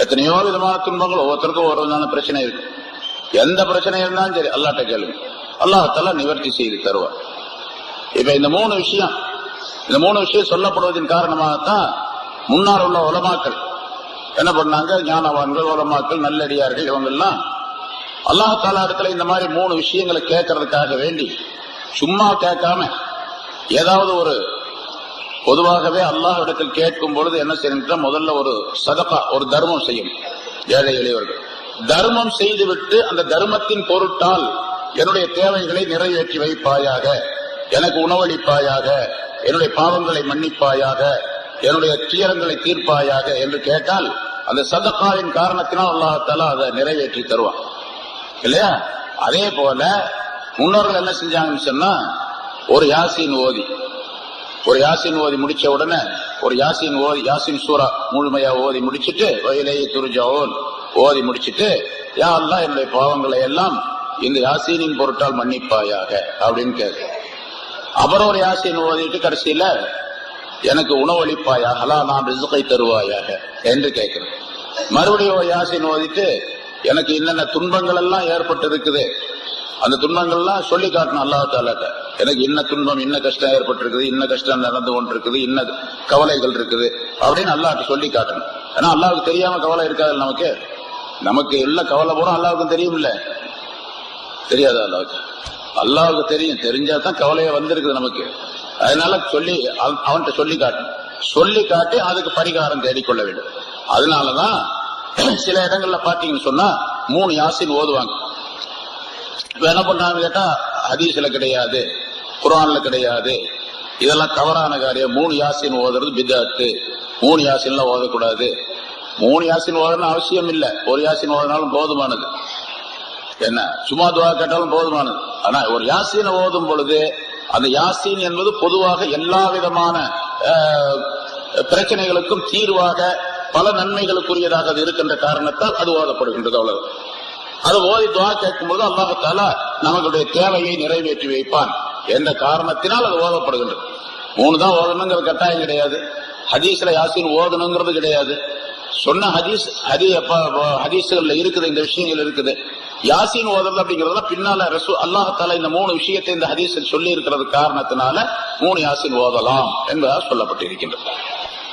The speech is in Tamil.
எத்தனையோ விதமான துன்பங்கள், ஒவ்வொருத்தருக்கும் ஒரு விதமான பிரச்சனை இருக்கு. எந்த பிரச்சனை இருந்தாலும் சரி அல்லாஹ்ட்ட கேளுங்க, அல்லாஹ் நிவர்த்தி செய்து தருவார். இப்ப இந்த மூணு விஷயம் சொல்லப்படுவதன் காரணமாகத்தான் முன்னால் உள்ள உலமாக்கள் என்ன பண்ணாங்க, ஞானவான்கள், உலமாக்கள், நல்லடியார்கள், இவங்கெல்லாம் அல்லாஹ் தஆலா இடத்துல இந்த மாதிரி மூணு விஷயங்களை கேட்கறதுக்காக வேண்டி சும்மா கேட்காம ஏதாவது ஒரு பொதுவாகவே அல்லாஹ் இடத்தில் கேட்கும் பொழுது என்ன செய்யணும், முதல்ல ஒரு சதகா, ஒரு தர்மம் செய்யும். ஏழை எளியவர்கள் தர்மம் செய்துவிட்டு அந்த தர்மத்தின் பொருட்டால் என்னுடைய தேவைகளை நிறைவேற்றி வைப்பாயாக, எனக்கு உணவளிப்பாயாக, என்னுடைய பாவங்களை மன்னிப்பாயாக, என்னுடைய துயரங்களை தீர்ப்பாயாக என்று கேட்டால் அந்த சதகாவின் காரணத்தினால் அல்லாஹ் தஆலா அதை நிறைவேற்றி தருவான் இல்லையா? அதே போல முன்னோர்கள் என்ன செஞ்சாங்கன்னு சொன்னா, ஒரு யாசீன் ஓதி முடிச்ச உடனே ஒரு யாசீன் சூரா முழுமையா ஓதி முடிச்சுட்டு வயலையை துருஜாவோன் ஓதி முடிச்சுட்டு, யா அல்லாஹ் என்னுடைய பாவங்களை எல்லாம் இந்த யாசீனின் பொருட்டால் மன்னிப்பாயாக அப்படின்னு கேட்க. அப்புறம் ஒரு யாசீன் ஓதிட்டு கடைசியில எனக்கு உணவளிப்பாயாக, நான் ரிஸ்கை தருவாயாக என்று கேட்கிறேன். மறுபடியும் ஒரு யாசீன் ஓதிட்டு எனக்கு என்னென்ன துன்பங்கள் எல்லாம் ஏற்பட்டு இருக்குது அந்த துன்பங்கள்லாம் சொல்லி காட்டணும் அல்லாஹ் தஆலாட்ட. எனக்கு இன்ன துன்பம், இன்ன கஷ்டம் ஏற்பட்டிருக்குது, இன்ன கஷ்டம் நடந்து கொண்டிருக்குது, இன்ன கவலைகள் இருக்குது அப்படின்னு அல்லாஹ்ட்ட சொல்லி காட்டணும். ஏன்னா அல்லாஹ்வுக்கு தெரியாம கவலை இருக்காது. நமக்கு எல்லா கவலை பூரா அல்லாஹ்வுக்கும் தெரியும் இல்ல, தெரியாது அல்லாஹ்வுக்கு தெரியும். தெரிஞ்சாதான் கவலையே வந்திருக்குது நமக்கு. அதனால சொல்லி அவன்கிட்ட சொல்லி காட்டணும். சொல்லி காட்டி அதுக்கு பரிகாரம் தேடிக்கொள்ள வேண்டும். அதனாலதான் சில இடங்கள்ல பாத்தீங்கன்னு சொன்னா 3 யாசீன் ஓதுவாங்க. இப்ப என்ன பண்ணாங்க கேட்டா, ஹதீஸ்ல கிடையாது, குர்ஆன்ல கிடையாது, இதெல்லாம் தவறான காரியம். 3 யாசீன் ஓதுறது பித்அத்து, 3 யாசீன்லாம் ஓதக்கூடாது. 3 யாசீன் ஓதணும் அவசியம் இல்லை, ஒரு யாசீன் ஓதினாலும் போதுமானது. என்ன சும்மா துஆ கேட்டாலும் போதுமானது. ஆனா ஒரு யாசீனை ஓதும் பொழுது அந்த யாசீன் என்பது பொதுவாக எல்லா விதமான பிரச்சனைகளுக்கும் தீர்வாக பல நன்மைகளுக்குரியதாக அது இருக்கின்ற காரணத்தால் அது ஓதப்படுகின்றது. அவ்வளவு அது ஓதி துஆ கேட்கும்போது அல்லாஹ் தஆலா நம்மளுடைய தேவையை நிறைவேற்றி வைப்பான் என்ற காரணத்தினால் அது ஓதப்படுகின்றது. 3 தான் ஓதணுங்கிறது கட்டாயம் கிடையாது. ஹதீஸ்ல யாசீன் ஓதணுங்கிறது கிடையாது. சொன்ன ஹதீஸ்கள்ல இருக்குது, இந்த விஷயங்கள் இருக்குது. யாசீன் ஓதுறது அப்படிங்கறதுல பின்னால அல்லாஹ் தஆலா இந்த 3 விஷயத்தை இந்த ஹதீஸில் சொல்லி இருக்கிறது காரணத்தினால 3 யாசீன் ஓதலாம் என்பதாக சொல்லப்பட்டிருக்கின்றது.